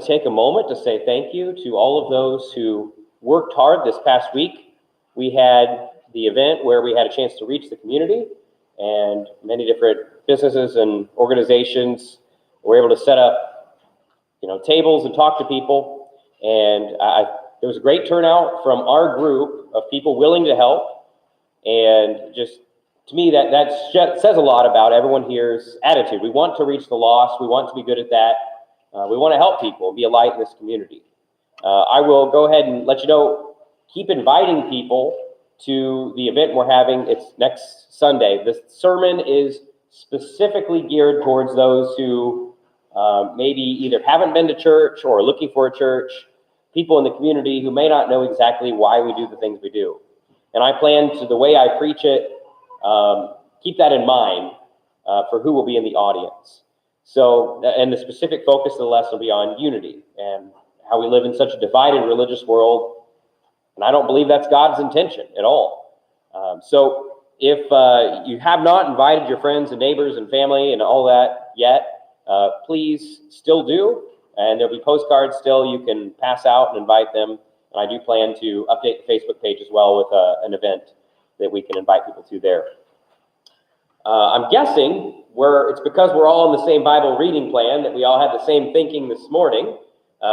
Take a moment to say thank you to all of those who worked hard this past week. We had the event where we had a chance to reach the community, and many different businesses and organizations were able to set up, tables and talk to people. And there was a great turnout from our group of people willing to help. And just to me, that says a lot about everyone here's attitude. We want to reach the lost. We want to be good at that. We want to help people, be a light in this community. I will go ahead and let you know, keep inviting people to the event we're having. It's next Sunday. This sermon is specifically geared towards those who maybe either haven't been to church or are looking for a church, people in the community who may not know exactly why we do the things we do. And I plan to, the way I preach it, keep that in mind for who will be in the audience. So, and the specific focus of the lesson will be on unity and how we live in such a divided religious world. And I don't believe that's God's intention at all. So if you have not invited your friends and neighbors and family and all that yet, please still do. And there'll be postcards still you can pass out and invite them. And I do plan to update the Facebook page as well with an event that we can invite people to there. I'm guessing it's because we're all on the same Bible reading plan that we all had the same thinking this morning,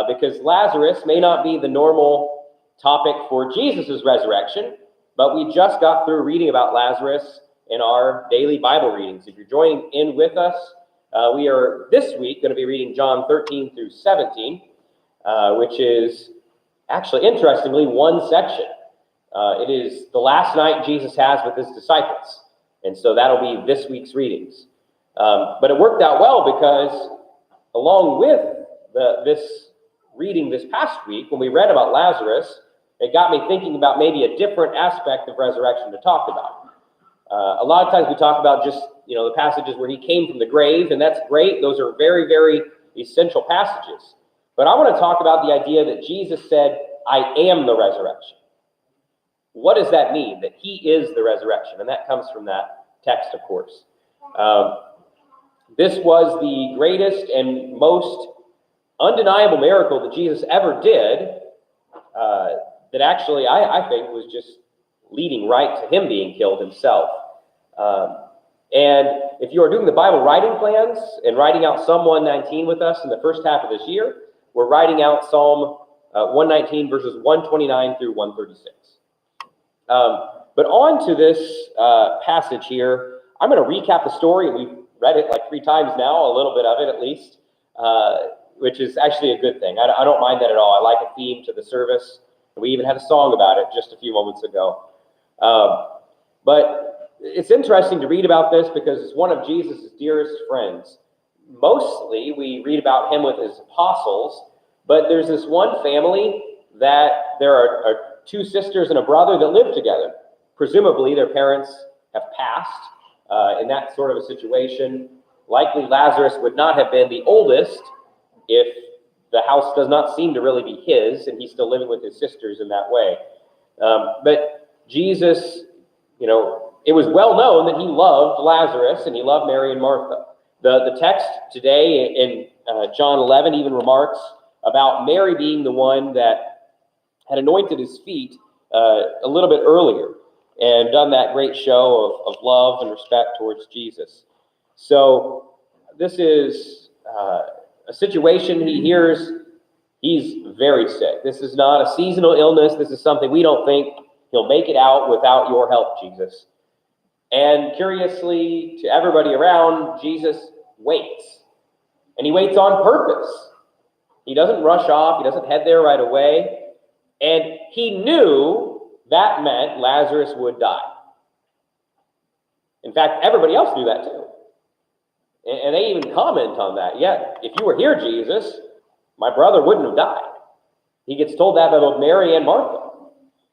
because Lazarus may not be the normal topic for Jesus' resurrection, but we just got through reading about Lazarus in our daily Bible readings. If you're joining in with us, we are this week going to be reading John 13 through 17, which is actually, interestingly, one section. It is the last night Jesus has with his disciples. And so that'll be this week's readings. But it worked out well because along with this reading this past week, when we read about Lazarus, it got me thinking about maybe a different aspect of resurrection to talk about. A lot of times we talk about just, the passages where he came from the grave, and that's great. Those are very, very essential passages. But I want to talk about the idea that Jesus said, I am the resurrection. What does that mean, that he is the resurrection? And that comes from that text, of course. This was the greatest and most undeniable miracle that Jesus ever did, that actually I think was just leading right to him being killed himself. And if you are doing the Bible writing plans and writing out Psalm 119 with us in the first half of this year, we're writing out Psalm 119 verses 129 through 136. But on to this passage here, I'm going to recap the story. We've read it like 3 times now, a little bit of it at least, which is actually a good thing. I don't mind that at all. I like a theme to the service. We even had a song about it just a few moments ago. But it's interesting to read about this because it's one of Jesus' dearest friends. Mostly we read about him with his apostles, but there's this one family that there are 2 sisters and a brother that live together. Presumably their parents have passed in that sort of a situation. Likely Lazarus would not have been the oldest if the house does not seem to really be his and he's still living with his sisters in that way. But Jesus, it was well known that he loved Lazarus and he loved Mary and Martha. The text today in John 11 even remarks about Mary being the one that had anointed his feet a little bit earlier and done that great show of love and respect towards Jesus. So this is a situation he hears he's very sick. This is not a seasonal illness. This is something we don't think he'll make it out without your help, Jesus. And curiously to everybody around, Jesus waits. And he waits on purpose. He doesn't rush off. He doesn't head there right away. And he knew that meant Lazarus would die. In fact, everybody else knew that too. And they even comment on that. Yeah, if you were here, Jesus, my brother wouldn't have died. He gets told that by both Mary and Martha.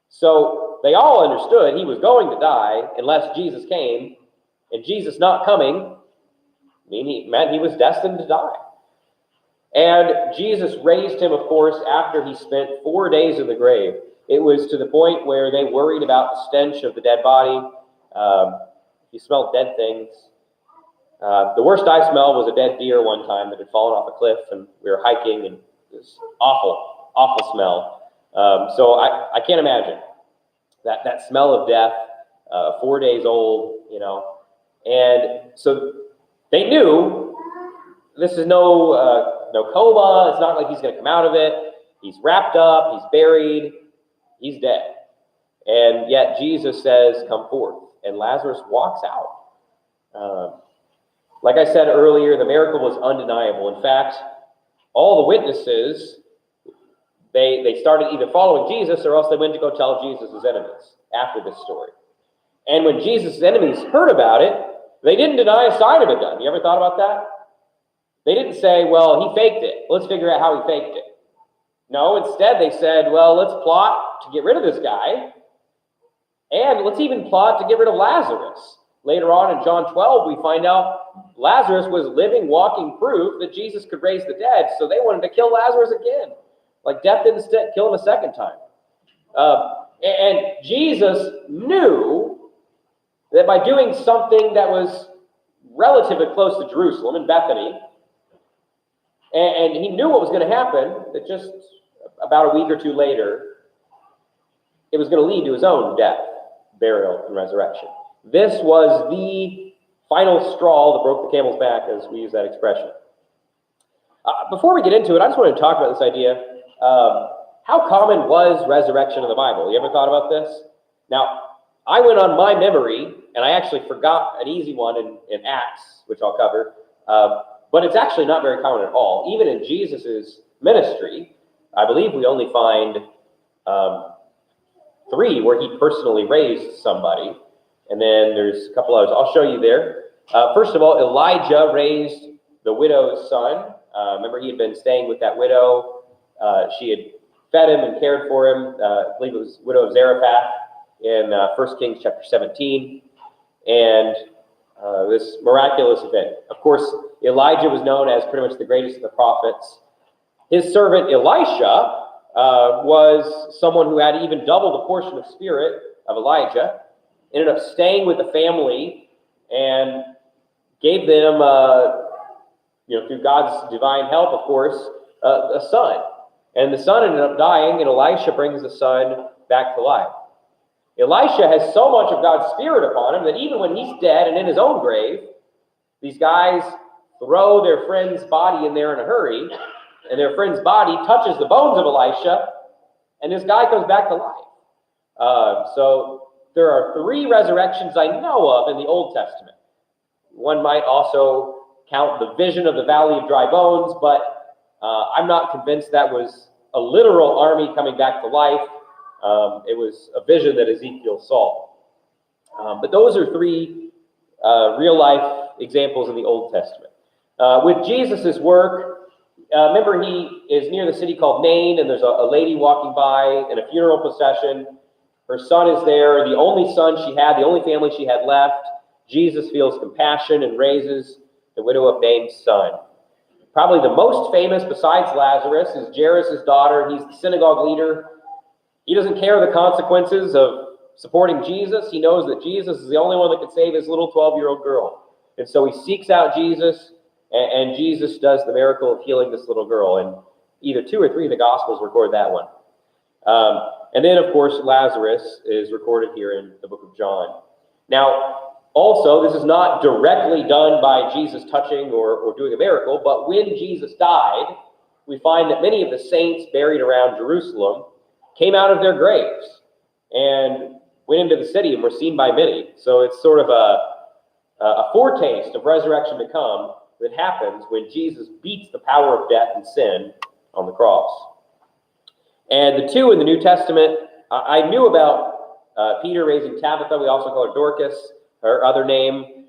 So they all understood he was going to die unless Jesus came. And Jesus not coming meant he was destined to die. And Jesus raised him, of course, after he spent 4 days in the grave. It was to the point where they worried about the stench of the dead body. He smelled dead things. The worst I smelled was a dead deer one time that had fallen off a cliff, and we were hiking, and this awful, awful smell. So I can't imagine that smell of death, 4 days old, And so they knew this is no coma. It's not like he's going to come out of it. He's wrapped up. He's buried. He's dead. And yet Jesus says, come forth. And Lazarus walks out. Like I said earlier, the miracle was undeniable. In fact, all the witnesses, they started either following Jesus or else they went to go tell Jesus' enemies after this story. And when Jesus' enemies heard about it, they didn't deny a sign of it done. You ever thought about that? They didn't say, well, he faked it. Let's figure out how he faked it. No, instead they said, well, let's plot to get rid of this guy. And let's even plot to get rid of Lazarus. Later on in John 12, we find out Lazarus was living, walking proof that Jesus could raise the dead. So they wanted to kill Lazarus again. Like death didn't kill him a second time. And Jesus knew that by doing something that was relatively close to Jerusalem, in Bethany, and he knew what was going to happen, that just about a week or two later, it was going to lead to his own death, burial, and resurrection. This was the final straw that broke the camel's back, as we use that expression. Before we get into it, I just want to talk about this idea. How common was resurrection in the Bible? You ever thought about this? Now, I went on my memory, and I actually forgot an easy one in Acts, which I'll cover. But it's actually not very common at all. Even in Jesus' ministry, I believe we only find 3 where he personally raised somebody. And then there's a couple others. I'll show you there. First of all, Elijah raised the widow's son. Remember, he had been staying with that widow. She had fed him and cared for him. I believe it was widow of Zarephath in 1 Kings chapter 17. And this miraculous event. Of course, Elijah was known as pretty much the greatest of the prophets. His servant Elisha was someone who had even double the portion of spirit of Elijah. Ended up staying with the family and gave them, through God's divine help, of course, a son. And the son ended up dying, and Elisha brings the son back to life. Elisha has so much of God's spirit upon him that even when he's dead and in his own grave, these guys throw their friend's body in there in a hurry, and their friend's body touches the bones of Elisha, and this guy comes back to life. So there are 3 resurrections I know of in the Old Testament. One might also count the vision of the Valley of Dry Bones, but I'm not convinced that was a literal army coming back to life. It was a vision that Ezekiel saw. But those are 3 real-life examples in the Old Testament. With Jesus' work, remember he is near the city called Nain, and there's a lady walking by in a funeral procession. Her son is there, the only son she had, the only family she had left. Jesus feels compassion and raises the widow of Nain's son. Probably the most famous, besides Lazarus, is Jairus' daughter. He's the synagogue leader. He doesn't care the consequences of supporting Jesus. He knows that Jesus is the only one that could save his little 12-year-old girl. And so he seeks out Jesus, and Jesus does the miracle of healing this little girl. And either 2 or 3 of the Gospels record that one. And then, of course, Lazarus is recorded here in the book of John. Now, also, this is not directly done by Jesus touching or doing a miracle, but when Jesus died, we find that many of the saints buried around Jerusalem came out of their graves and went into the city and were seen by many. So it's sort of a foretaste of resurrection to come that happens when Jesus beats the power of death and sin on the cross. And the 2 in the New Testament, I knew about Peter raising Tabitha. We also call her Dorcas, her other name,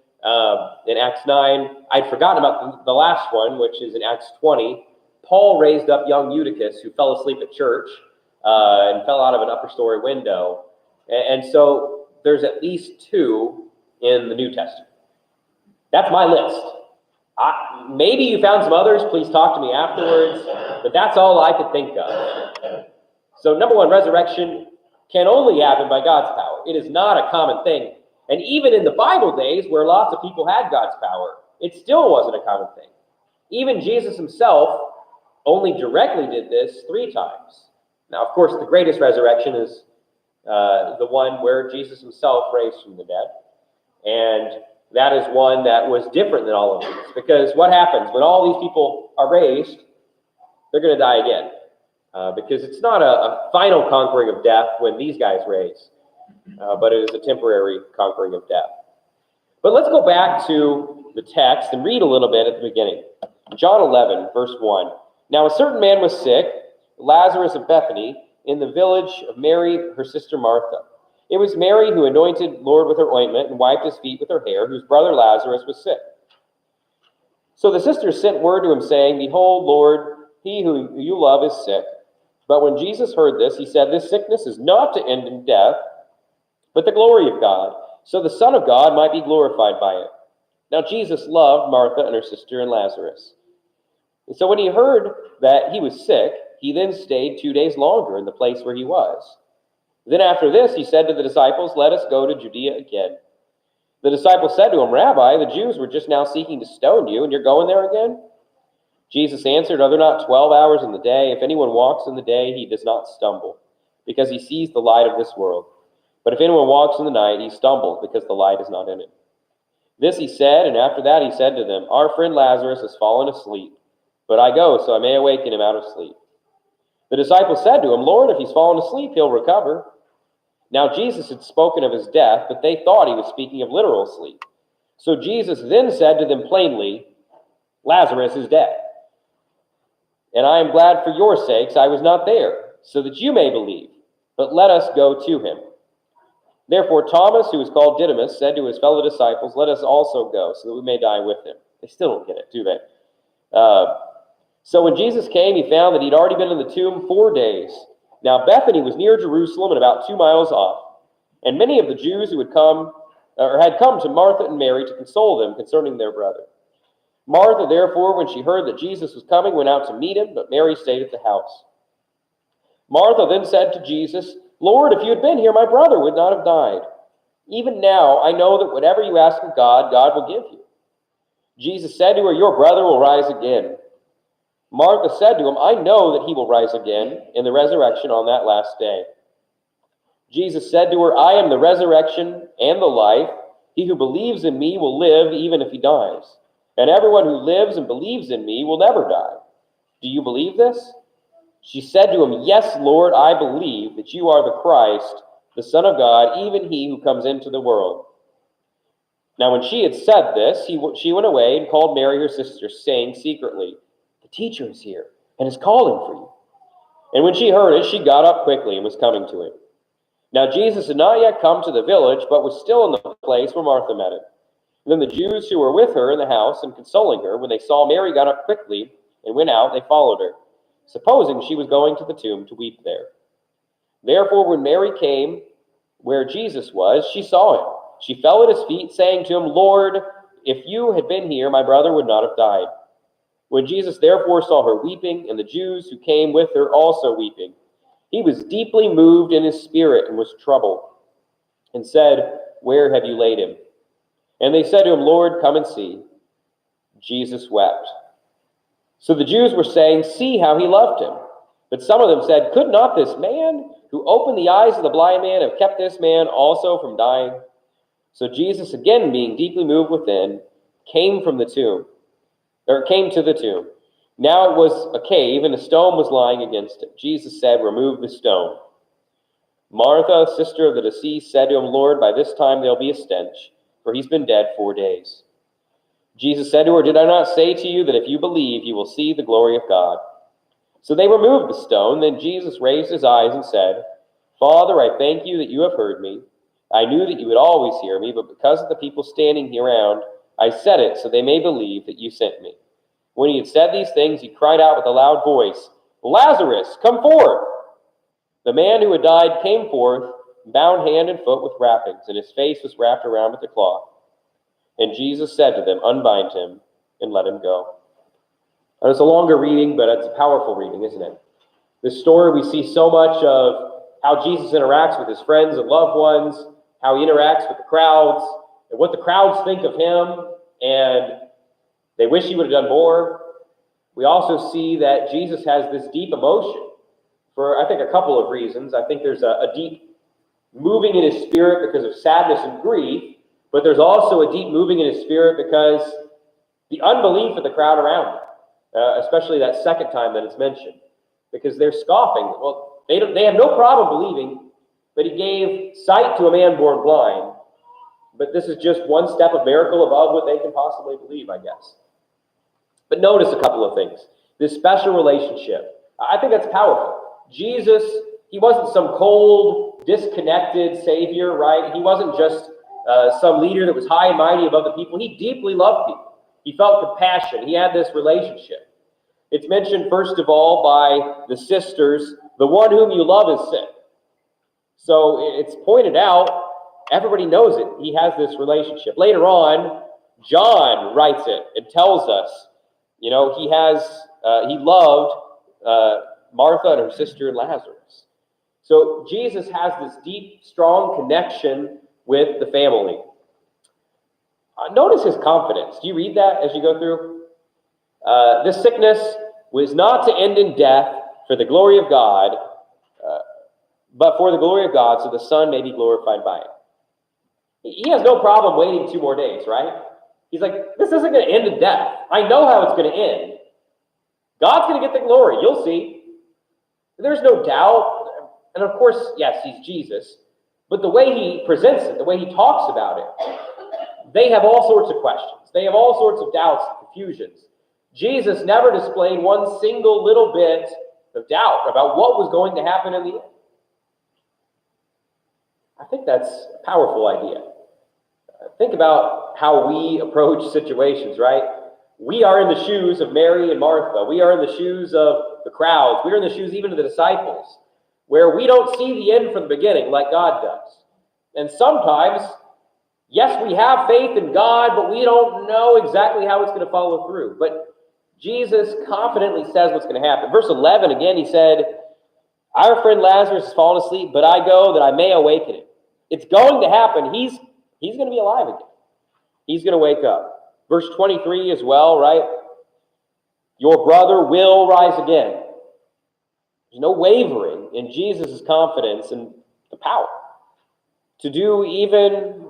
in Acts 9. I'd forgotten about the last one, which is in Acts 20. Paul raised up young Eutychus, who fell asleep at church and fell out of an upper story window. And so there's at least 2 in the New Testament. That's my list. Maybe you found some others. Please talk to me afterwards. But that's all I could think of. So number 1, resurrection can only happen by God's power. It is not a common thing. And even in the Bible days, where lots of people had God's power, it still wasn't a common thing. Even Jesus himself only directly did this 3 times. Now, of course, the greatest resurrection is the one where Jesus himself raised from the dead. And that is one that was different than all of these. Because what happens when all these people are raised? They're going to die again. Because it's not a final conquering of death when these guys raise, but it is a temporary conquering of death. But let's go back to the text and read a little bit at the beginning. John 11, verse 1. Now a certain man was sick, Lazarus of Bethany, in the village of Mary, her sister Martha. It was Mary who anointed Lord with her ointment and wiped his feet with her hair, whose brother Lazarus was sick. So the sisters sent word to him, saying, Behold, Lord, he who you love is sick. But when Jesus heard this, he said, This sickness is not to end in death, but the glory of God, so the Son of God might be glorified by it. Now Jesus loved Martha and her sister and Lazarus. And so when he heard that he was sick, he then stayed 2 days longer in the place where he was. Then after this, he said to the disciples, Let us go to Judea again. The disciples said to him, Rabbi, the Jews were just now seeking to stone you, and you're going there again? Jesus answered, Are there not 12 hours in the day? If anyone walks in the day, he does not stumble, because he sees the light of this world. But if anyone walks in the night, he stumbles, because the light is not in him. This he said, and after that he said to them, Our friend Lazarus has fallen asleep, but I go so I may awaken him out of sleep. The disciples said to him, Lord, if he's fallen asleep, he'll recover. Now Jesus had spoken of his death, but they thought he was speaking of literal sleep. So Jesus then said to them plainly, Lazarus is dead. And I am glad for your sakes I was not there, so that you may believe. But let us go to him. Therefore Thomas, who was called Didymus, said to his fellow disciples, Let us also go, so that we may die with him. They still don't get it, do they? So when Jesus came, he found that he'd already been in the tomb 4 days. Now Bethany was near Jerusalem and about 2 miles off. And many of the Jews who had come to Martha and Mary to console them concerning their brother. Martha, therefore, when she heard that Jesus was coming, went out to meet him, but Mary stayed at the house. Martha then said to Jesus, Lord, if you had been here, my brother would not have died. Even now, I know that whatever you ask of God, God will give you. Jesus said to her, Your brother will rise again. Martha said to him, I know that he will rise again in the resurrection on that last day. Jesus said to her, I am the resurrection and the life. He who believes in me will live even if he dies. And everyone who lives and believes in me will never die. Do you believe this? She said to him, Yes, Lord, I believe that you are the Christ, the Son of God, even he who comes into the world. Now when she had said this, she went away and called Mary her sister, saying secretly, The teacher is here and is calling for you. And when she heard it, she got up quickly and was coming to him. Now Jesus had not yet come to the village, but was still in the place where Martha met him. Then the Jews who were with her in the house and consoling her, when they saw Mary got up quickly and went out, they followed her, supposing she was going to the tomb to weep there. Therefore, when Mary came where Jesus was, she saw him. She fell at his feet, saying to him, Lord, if you had been here, my brother would not have died. When Jesus therefore saw her weeping, and the Jews who came with her also weeping, he was deeply moved in his spirit and was troubled, and said, Where have you laid him? And they said to him, Lord, come and see. Jesus wept. So the Jews were saying, See how he loved him. But some of them said, Could not this man who opened the eyes of the blind man have kept this man also from dying? So Jesus, again being deeply moved within, came to the tomb. Now it was a cave, and a stone was lying against it. Jesus said, Remove the stone. Martha, sister of the deceased, said to him, Lord, by this time there'll be a stench, for he's been dead 4 days. Jesus said to her, Did I not say to you that if you believe, you will see the glory of God? So they removed the stone. Then Jesus raised his eyes and said, Father, I thank you that you have heard me. I knew that you would always hear me, but because of the people standing here around, I said it so they may believe that you sent me. When he had said these things, he cried out with a loud voice, Lazarus, come forth! The man who had died came forth, bound hand and foot with wrappings, and his face was wrapped around with a cloth. And Jesus said to them, Unbind him and let him go. And it's a longer reading, but it's a powerful reading, isn't it? This story, we see so much of how Jesus interacts with his friends and loved ones, how he interacts with the crowds, and what the crowds think of him, and they wish he would have done more. We also see that Jesus has this deep emotion for, I think, a couple of reasons. I think there's a deep moving in his spirit because of sadness and grief, but there's also a deep moving in his spirit because the unbelief of the crowd around him, especially that second time that it's mentioned, because they're scoffing. Well, they have no problem believing, but he gave sight to a man born blind. But this is just one step of miracle above what they can possibly believe, I guess. But notice a couple of things. This special relationship, I think that's powerful. Jesus, he wasn't some cold, disconnected Savior, right? He wasn't just some leader that was high and mighty above the people. He deeply loved people. He felt compassion. He had this relationship. It's mentioned, first of all, by the sisters, the one whom you love is sick. So it's pointed out, everybody knows it. He has this relationship. Later on, John writes it and tells us, he loved Martha and her sister Lazarus. So Jesus has this deep, strong connection with the family. Notice his confidence. Do you read that as you go through? This sickness was not to end in death for the glory of God, but for the glory of God, so the Son may be glorified by it. He has no problem waiting 2 more days, right? He's like, this isn't going to end in death. I know how it's going to end. God's going to get the glory. You'll see. There's no doubt. And of course, yes, he's Jesus. But the way he presents it, the way he talks about it, they have all sorts of questions. They have all sorts of doubts and confusions. Jesus never displayed one single little bit of doubt about what was going to happen in the end. I think that's a powerful idea. Think about how we approach situations, right? We are in the shoes of Mary and Martha. We are in the shoes of the crowds. We are in the shoes even of the disciples, where we don't see the end from the beginning like God does. And sometimes, yes, we have faith in God, but we don't know exactly how it's going to follow through. But Jesus confidently says what's going to happen. Verse 11, again, he said, our friend Lazarus has fallen asleep, but I go that I may awaken him. It's going to happen. He's going to be alive again. He's going to wake up. Verse 23 as well, right? Your brother will rise again. There's no wavering in Jesus' confidence and the power to do even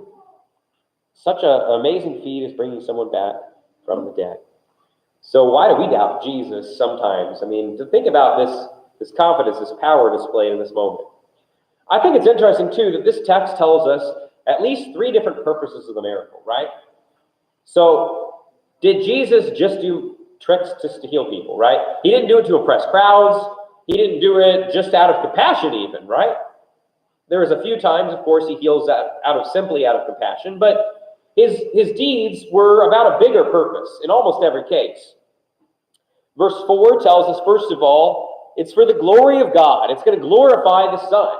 such an amazing feat as bringing someone back from the dead. So why do we doubt Jesus sometimes? I mean, to think about this confidence, this power displayed in this moment. I think it's interesting, too, that this text tells us at least 3 different purposes of the miracle, right? So, did Jesus just do tricks just to heal people, right? He didn't do it to impress crowds. He didn't do it just out of compassion even, right? There was a few times, of course, he heals simply out of compassion, but his deeds were about a bigger purpose in almost every case. Verse 4 tells us, first of all, it's for the glory of God. It's going to glorify the Son.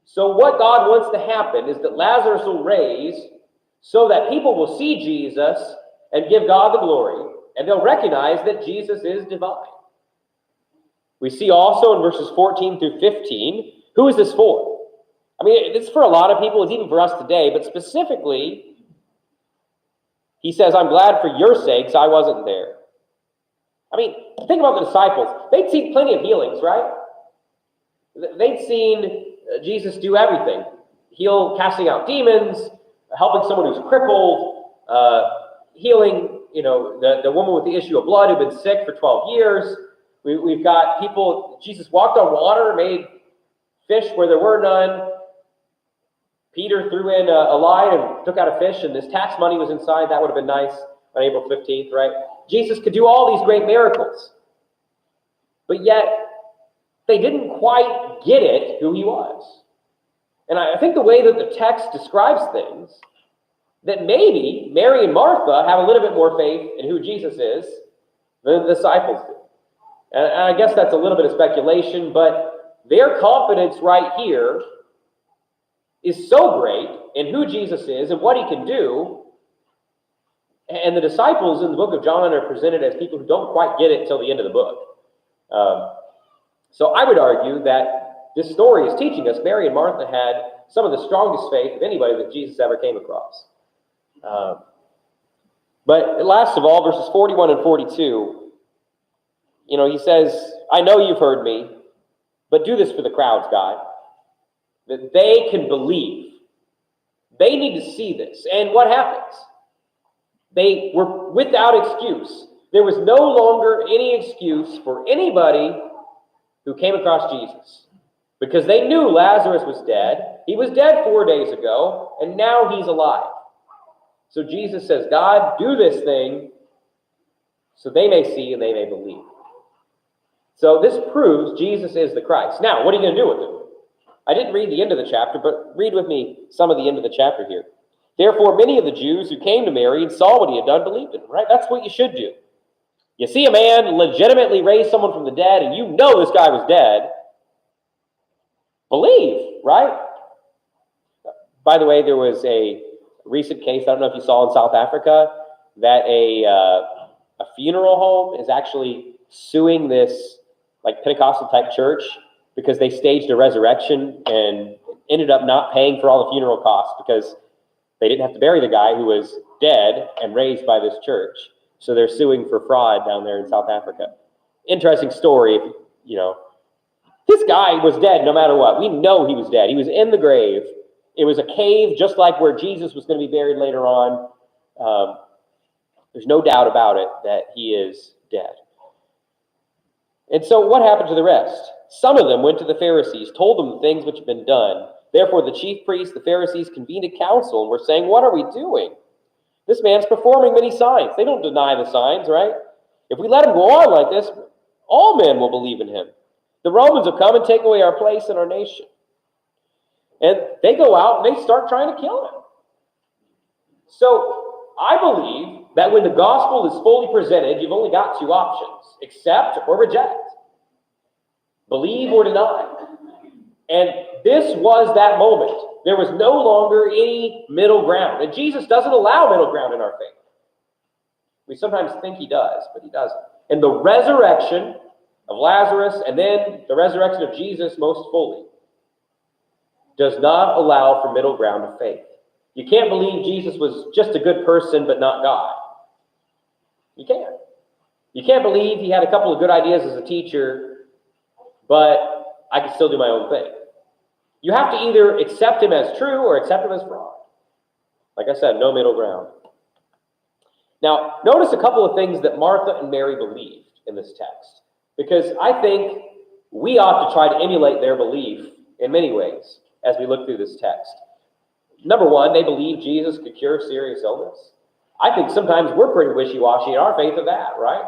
So what God wants to happen is that Lazarus will raise so that people will see Jesus and give God the glory, and they'll recognize that Jesus is divine. We see also in verses 14 through 15, who is this for? I mean, it's for a lot of people, it's even for us today, but specifically, he says, I'm glad for your sakes I wasn't there. I mean, think about the disciples. They'd seen plenty of healings, right? They'd seen Jesus do everything. Casting out demons, helping someone who's crippled, healing, the woman with the issue of blood who'd been sick for 12 years. We've got people, Jesus walked on water, made fish where there were none. Peter threw in a line and took out a fish, and this tax money was inside. That would have been nice on April 15th, right? Jesus could do all these great miracles. But yet, they didn't quite get it who he was. And I think the way that the text describes things, that maybe Mary and Martha have a little bit more faith in who Jesus is than the disciples do. And I guess that's a little bit of speculation, but their confidence right here is so great in who Jesus is and what he can do. And the disciples in the book of John are presented as people who don't quite get it till the end of the book. So I would argue that this story is teaching us Mary and Martha had some of the strongest faith of anybody that Jesus ever came across. But last of all, verses 41 and 42, he says, I know you've heard me, but do this for the crowds, God, that they can believe. They need to see this. And what happens? They were without excuse. There was no longer any excuse for anybody who came across Jesus, because they knew Lazarus was dead. He was dead 4 days ago, and now he's alive. So Jesus says, God, do this thing so they may see and they may believe. So this proves Jesus is the Christ. Now, what are you going to do with it? I didn't read the end of the chapter, but read with me some of the end of the chapter here. Therefore, many of the Jews who came to Mary and saw what he had done believed in him, right? That's what you should do. You see a man legitimately raise someone from the dead, and you know this guy was dead. Believe, right? By the way, there was a recent case, I don't know if you saw in South Africa, that a funeral home is actually suing this like Pentecostal type church because they staged a resurrection and ended up not paying for all the funeral costs because they didn't have to bury the guy who was dead and raised by this church. So they're suing for fraud down there in South Africa. Interesting story, This guy was dead no matter what. We know he was dead. He was in the grave. It was a cave just like where Jesus was going to be buried later on. There's no doubt about it that he is dead. And so what happened to the rest? Some of them went to the Pharisees, told them the things which had been done. Therefore the chief priests, the Pharisees, convened a council and were saying, what are we doing? This man's performing many signs. They don't deny the signs, right? If we let him go on like this, all men will believe in him. The Romans will come and take away our place in our nation. And they go out and they start trying to kill him. So I believe that when the gospel is fully presented, you've only got two options: accept or reject, believe or deny. And this was that moment. There was no longer any middle ground. And Jesus doesn't allow middle ground in our faith. We sometimes think he does, but he doesn't. And the resurrection of Lazarus and then the resurrection of Jesus most fully does not allow for middle ground of faith. You can't believe Jesus was just a good person but not God. You can't. You can't believe he had a couple of good ideas as a teacher, but I can still do my own thing. You have to either accept him as true or accept him as fraud. Like I said, no middle ground. Now, notice a couple of things that Martha and Mary believed in this text, because I think we ought to try to emulate their belief in many ways as we look through this text. Number one, they believed Jesus could cure serious illness. I think sometimes we're pretty wishy-washy in our faith of that, right?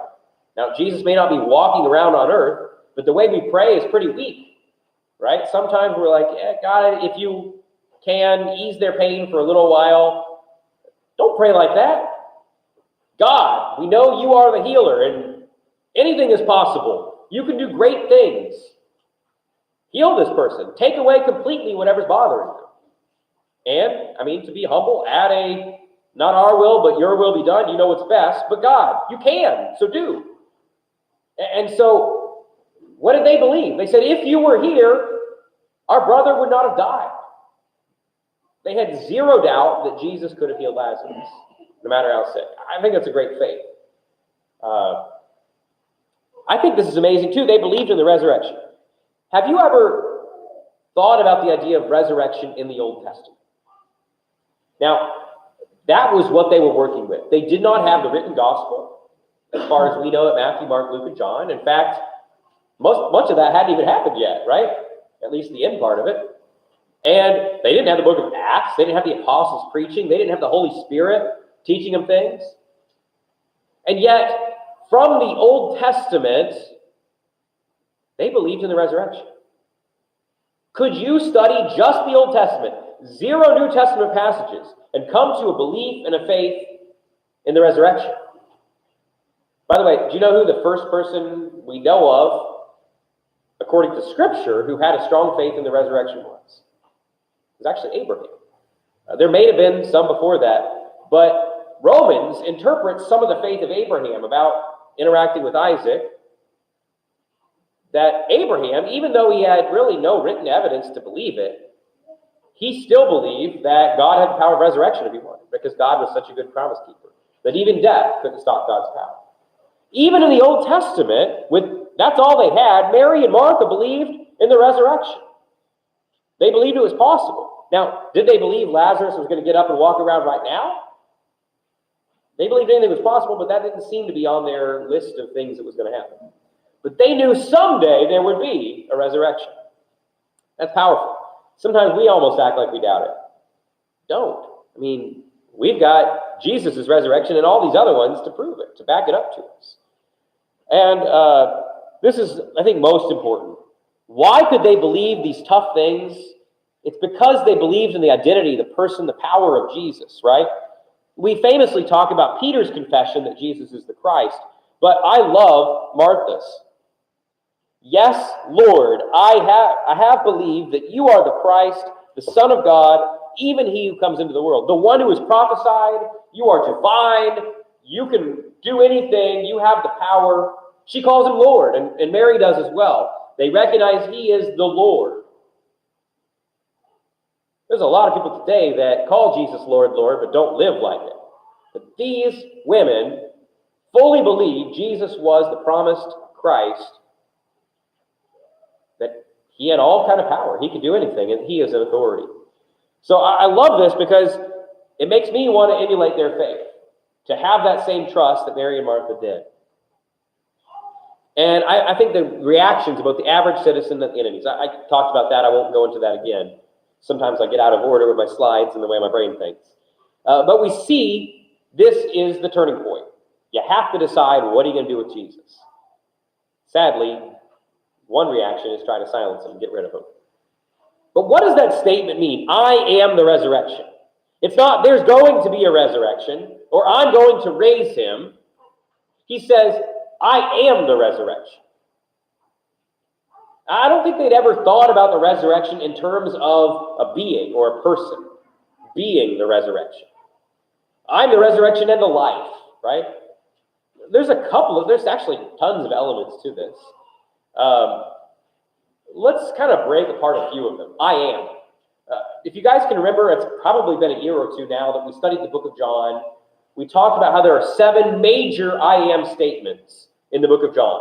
Now, Jesus may not be walking around on earth, but the way we pray is pretty weak, right? Sometimes we're like, yeah, God, if you can ease their pain for a little while, don't pray like that. God, we know you are the healer and anything is possible. You can do great things. Heal this person. Take away completely whatever's bothering them. And, to be humble, add a, not our will, but your will be done. You know what's best. But God, you can, so do. And so, what did they believe? They said, if you were here, our brother would not have died. They had zero doubt that Jesus could have healed Lazarus, no matter how sick. I think that's a great faith. I think this is amazing, too. They believed in the resurrection. Have you ever thought about the idea of resurrection in the Old Testament? Now, that was what they were working with. They did not have the written gospel, as far as we know, at Matthew, Mark, Luke, and John. In fact, much of that hadn't even happened yet, right? At least the end part of it. And they didn't have the book of Acts. They didn't have the apostles preaching. They didn't have the Holy Spirit teaching them things. And yet, from the Old Testament, they believed in the resurrection. Could you study just the Old Testament, zero New Testament passages, and come to a belief and a faith in the resurrection? By the way, do you know who the first person we know of, according to Scripture, who had a strong faith in the resurrection was? It was actually Abraham. There may have been some before that, but Romans interprets some of the faith of Abraham about interacting with Isaac, that Abraham, even though he had really no written evidence to believe it, he still believed that God had the power of resurrection if he wanted, because God was such a good promise keeper. that even death couldn't stop God's power. Even in the Old Testament, that's all they had, Mary and Martha believed in the resurrection. They believed it was possible. Now, did they believe Lazarus was going to get up and walk around right now? They believed anything was possible, but that didn't seem to be on their list of things that was going to happen. But they knew someday there would be a resurrection. That's powerful. Sometimes we almost act like we doubt it. Don't. I mean, we've got Jesus' resurrection and all these other ones to prove it, to back it up to us. And this is, I think, most important. Why could they believe these tough things? It's because they believed in the identity, the person, the power of Jesus, right? We famously talk about Peter's confession that Jesus is the Christ, but I love Martha's. Yes, Lord, I have believed that you are the Christ, the Son of God, even he who comes into the world. The one who is prophesied, you are divine, you can do anything, you have the power. She calls him Lord, and Mary does as well. They recognize he is the Lord. There's a lot of people today that call Jesus Lord, Lord, but don't live like it. But these women fully believe Jesus was the promised Christ, that he had all kind of power. He could do anything, and he is an authority. So I love this because it makes me want to emulate their faith, to have that same trust that Mary and Martha did. And I think the reactions of both the average citizen and the enemies, I talked about that. I won't go into that again. Sometimes I get out of order with my slides and the way my brain thinks. But we see this is the turning point. You have to decide, what are you going to do with Jesus? Sadly, one reaction is try to silence him and get rid of him. But what does that statement mean? I am the resurrection. It's not, there's going to be a resurrection, or I'm going to raise him. He says, I am the resurrection. I don't think they'd ever thought about the resurrection in terms of a being or a person being the resurrection. I'm the resurrection and the life, right? There's actually tons of elements to this. Let's kind of break apart a few of them. I am. If you guys can remember, it's probably been a year or two now that we studied the book of John. We talked about how there are 7 major I am statements in the book of John.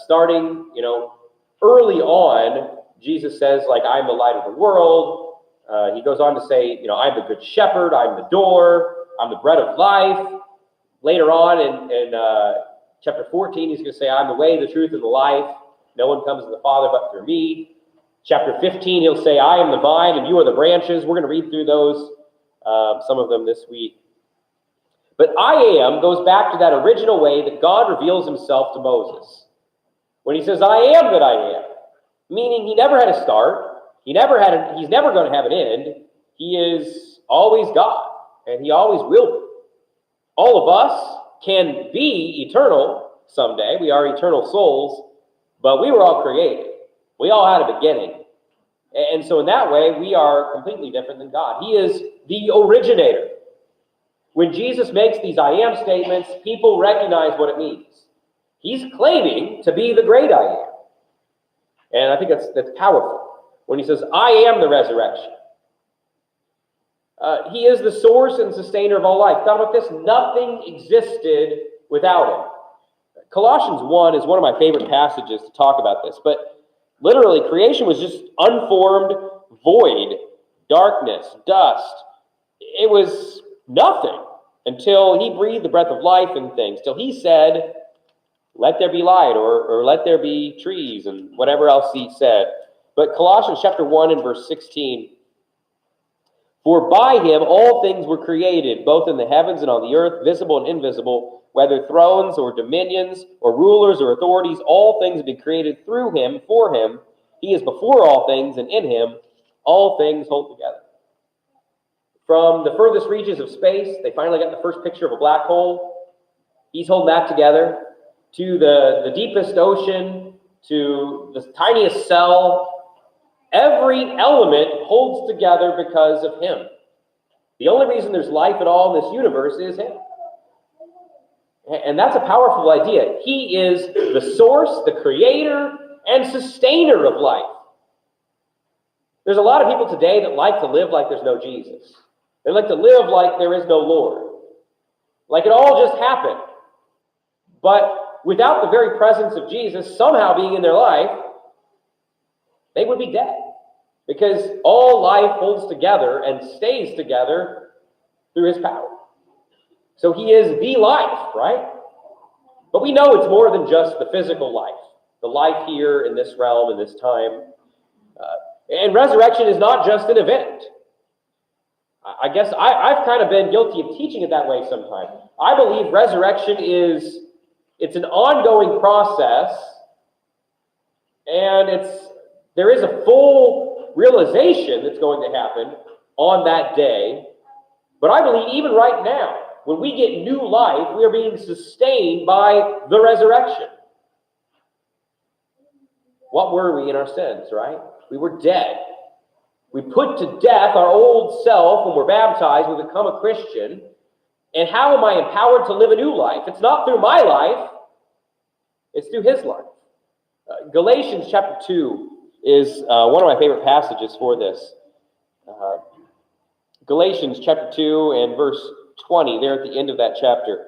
Starting, early on, Jesus says, I'm the light of the world. He goes on to say, I'm the good shepherd, I'm the door, I'm the bread of life. Later on in chapter 14, he's going to say, I'm the way, the truth, and the life. No one comes to the Father but through me. Chapter 15, he'll say, I am the vine and you are the branches. We're going to read through those, some of them this week. But I am goes back to that original way that God reveals himself to Moses. When he says, I am that I am, meaning he never had a start. He's never going to have an end. He is always God, and he always will be. All of us can be eternal someday. We are eternal souls, but we were all created. We all had a beginning. And so in that way, we are completely different than God. He is the originator. When Jesus makes these I am statements, people recognize what it means. He's claiming to be the great I am. And I think that's powerful. When he says, I am the resurrection. He is the source and sustainer of all life. Thought about this? Nothing existed without him. Colossians 1 is one of my favorite passages to talk about this. But literally, creation was just unformed void, darkness, dust. It was nothing until he breathed the breath of life in things, till he said, let there be light, or let there be trees, and whatever else he said. But Colossians chapter 1 and verse 16, for by him all things were created, both in the heavens and on the earth, visible and invisible, whether thrones or dominions or rulers or authorities, all things have been created through him, for him. He is before all things, and in him all things hold together. From the furthest reaches of space, they finally got the first picture of a black hole. He's holding that together. To the deepest ocean, to the tiniest cell, every element holds together because of him. The only reason there's life at all in this universe is him. And that's a powerful idea. He is the source, the creator, and sustainer of life. There's a lot of people today that like to live like there's no Jesus. They like to live like there is no Lord. Like it all just happened. But without the very presence of Jesus somehow being in their life, they would be dead. Because all life holds together and stays together through his power. So he is the life, right? But we know it's more than just the physical life, the life here in this realm, in this time. And resurrection is not just an event. I guess I've kind of been guilty of teaching it that way sometimes. I believe resurrection it's an ongoing process, and there is a full realization that's going to happen on that day. But I believe even right now, when we get new life, we are being sustained by the resurrection. What were we in our sins, right? We were dead. We put to death our old self when we're baptized, we become a Christian. And how am I empowered to live a new life? It's not through my life, it's through his life. Galatians chapter 2 is one of my favorite passages for this. Galatians chapter 2 and verse 20, there at the end of that chapter.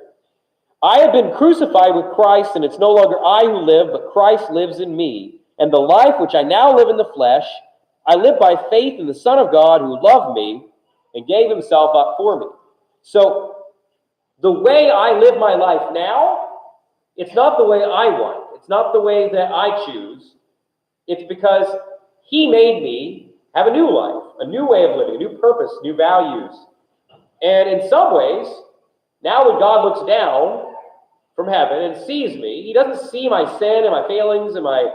I have been crucified with Christ, and it's no longer I who live, but Christ lives in me. And the life which I now live in the flesh, I live by faith in the Son of God who loved me and gave himself up for me. So the way I live my life now, it's not the way I want. It's not the way that I choose. It's because he made me have a new life, a new way of living, a new purpose, new values. And in some ways, now when God looks down from heaven and sees me, he doesn't see my sin and my failings and my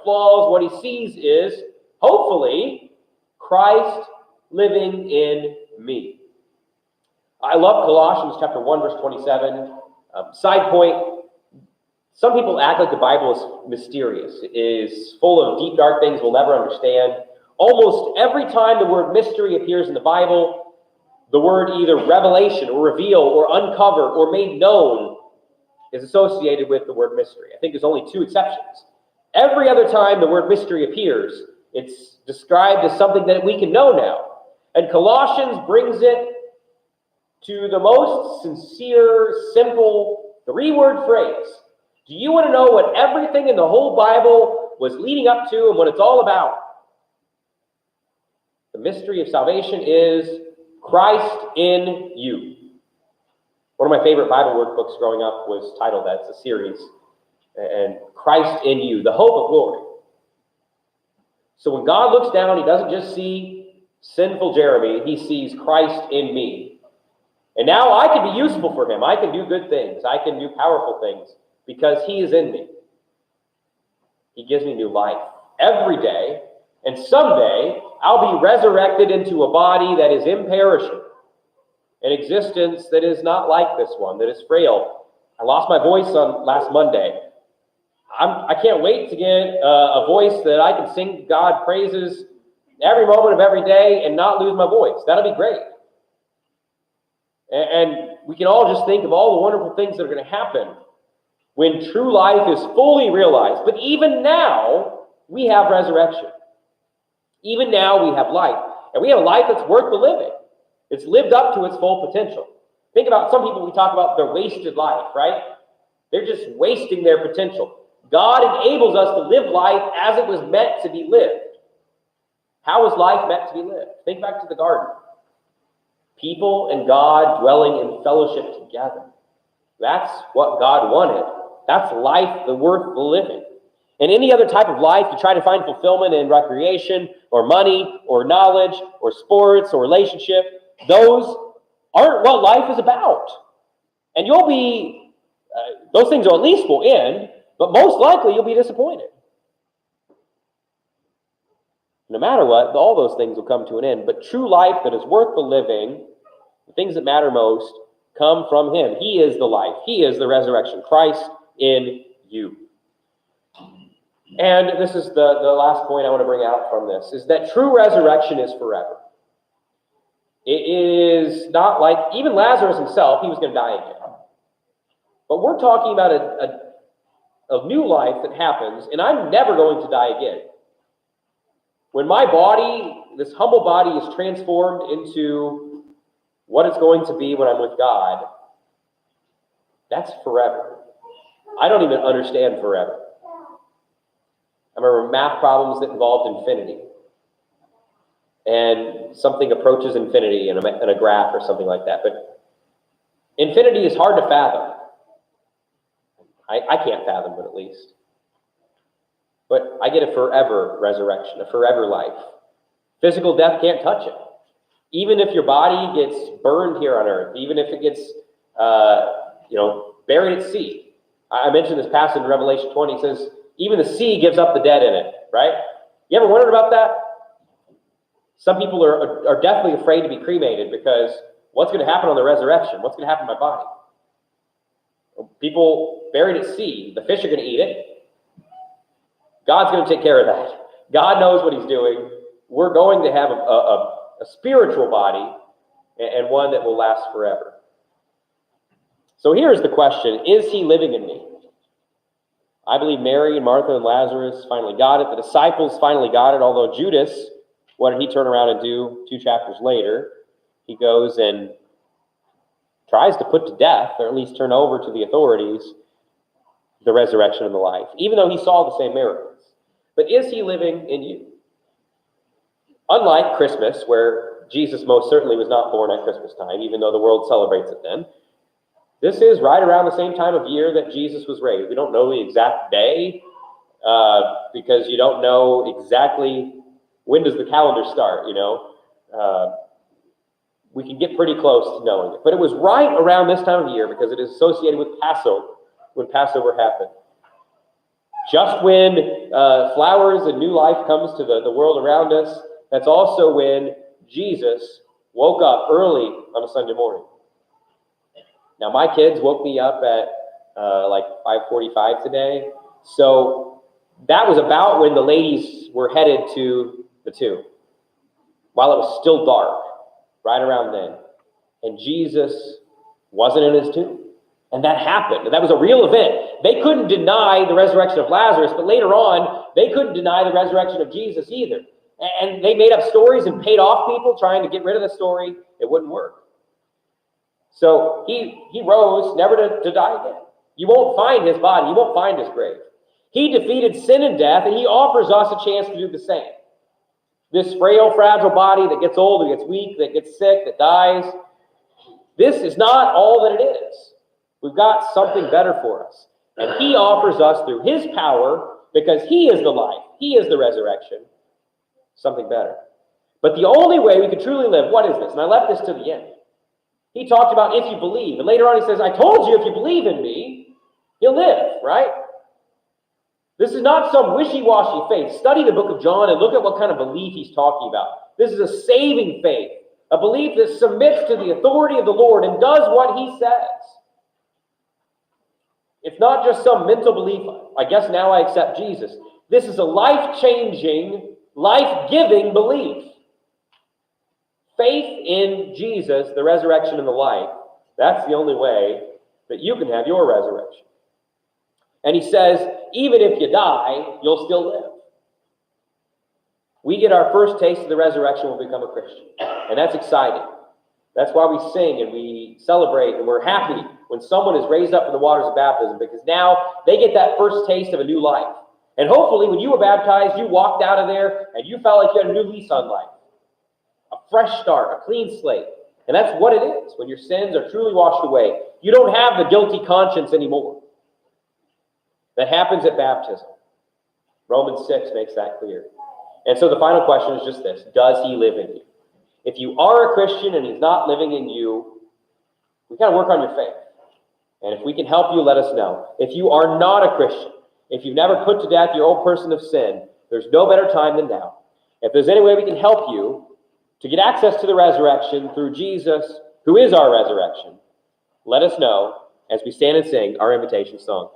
flaws. What he sees is, hopefully, Christ living in me. I love Colossians chapter 1, verse 27. Side point, some people act like the Bible is mysterious. It is full of deep, dark things we'll never understand. Almost every time the word mystery appears in the Bible, the word either revelation or reveal or uncover or made known is associated with the word mystery. I think there's only two exceptions. Every other time the word mystery appears, it's described as something that we can know now. And Colossians brings it to the most sincere, simple, three-word phrase. Do you want to know what everything in the whole Bible was leading up to and what it's all about? The mystery of salvation is Christ in you. One of my favorite Bible workbooks growing up was titled that. It's a series. And Christ in you, the hope of glory. So when God looks down, he doesn't just see sinful Jeremy, he sees Christ in me. And now I can be useful for him. I can do good things. I can do powerful things because he is in me. He gives me new life every day. And someday I'll be resurrected into a body that is imperishable, an existence that is not like this one, that is frail. I lost my voice on last Monday. I can't wait to get a voice that I can sing God praises every moment of every day and not lose my voice. That'll be great. And we can all just think of all the wonderful things that are going to happen when true life is fully realized. But even now, we have resurrection. Even now, we have life. And we have a life that's worth the living. It's lived up to its full potential. Think about some people, we talk about their wasted life, right? They're just wasting their potential. God enables us to live life as it was meant to be lived. How was life meant to be lived? Think back to the garden. People and God dwelling in fellowship together. That's what God wanted. That's life worth the living. In any other type of life, you try to find fulfillment in recreation or money or knowledge or sports or relationship. Those aren't what life is about. And you'll be, those things at least will end, but most likely you'll be disappointed. No matter what, all those things will come to an end. But true life that is worth the living, the things that matter most, come from him. He is the life. He is the resurrection. Christ in you. And this is the last point I want to bring out from this, is that true resurrection is forever. It is not like, even Lazarus himself, he was going to die again. But we're talking about a new life that happens, and I'm never going to die again. When my body, this humble body, is transformed into what it's going to be when I'm with God, That's forever. I don't even understand forever. I remember math problems that involved infinity. And something approaches infinity in a graph or something like that. But infinity is hard to fathom. I can't fathom it, at least. But I get a forever resurrection, a forever life. Physical death can't touch it. Even if your body gets burned here on earth, even if it gets, buried at sea. I mentioned this passage in Revelation 20. It says, even the sea gives up the dead in it, right? You ever wondered about that? Some people are definitely afraid to be cremated because what's going to happen on the resurrection? What's going to happen to my body? People buried at sea, the fish are going to eat it. God's going to take care of that. God knows what he's doing. We're going to have a spiritual body and one that will last forever. So here's the question, is he living in me? I believe Mary and Martha and Lazarus finally got it. The disciples finally got it, although Judas, what did he turn around and do 2 chapters later? He goes and tries to put to death, or at least turn over to the authorities, the resurrection and the life, even though he saw the same miracles. But is he living in you? Unlike Christmas, where Jesus most certainly was not born at Christmas time, even though the world celebrates it then, this is right around the same time of year that Jesus was raised. We don't know the exact day because you don't know exactly when does the calendar start, we can get pretty close to knowing it. But it was right around this time of year because it is associated with Passover, when Passover happened. Just when flowers and new life comes to the world around us, that's also when Jesus woke up early on a Sunday morning. Now, my kids woke me up at like 5:45 today. So that was about when the ladies were headed to the tomb, while it was still dark, right around then. And Jesus wasn't in his tomb. And that happened. And that was a real event. They couldn't deny the resurrection of Lazarus, but later on, they couldn't deny the resurrection of Jesus either. And they made up stories and paid off people trying to get rid of the story. It wouldn't work. So he rose never to die again. You won't find his body. You won't find his grave. He defeated sin and death, and he offers us a chance to do the same. This frail, fragile body that gets old, that gets weak, that gets sick, that dies, this is not all that it is. We've got something better for us. And he offers us through his power, because he is the life, he is the resurrection, something better. But the only way we can truly live, what is this? And I left this to the end. He talked about if you believe. And later on he says, I told you if you believe in me, you'll live, right? This is not some wishy-washy faith. Study the book of John and look at what kind of belief he's talking about. This is a saving faith, a belief that submits to the authority of the Lord and does what he says. It's not just some mental belief, I guess now I accept Jesus. This is a life-changing, life-giving belief. Faith in Jesus, the resurrection and the life, that's the only way that you can have your resurrection. And he says, even if you die, you'll still live. We get our first taste of the resurrection when we become a Christian. And that's exciting. That's why we sing and we celebrate and we're happy when someone is raised up from the waters of baptism, because now they get that first taste of a new life. And hopefully when you were baptized, you walked out of there and you felt like you had a new lease on life. A fresh start, a clean slate. And that's what it is when your sins are truly washed away. You don't have the guilty conscience anymore. That happens at baptism. Romans 6 makes that clear. And so the final question is just this. Does he live in you? If you are a Christian and he's not living in you, we got to work on your faith. And if we can help you, let us know. If you are not a Christian, if you've never put to death your old person of sin, there's no better time than now. If there's any way we can help you to get access to the resurrection through Jesus, who is our resurrection, let us know as we stand and sing our invitation song.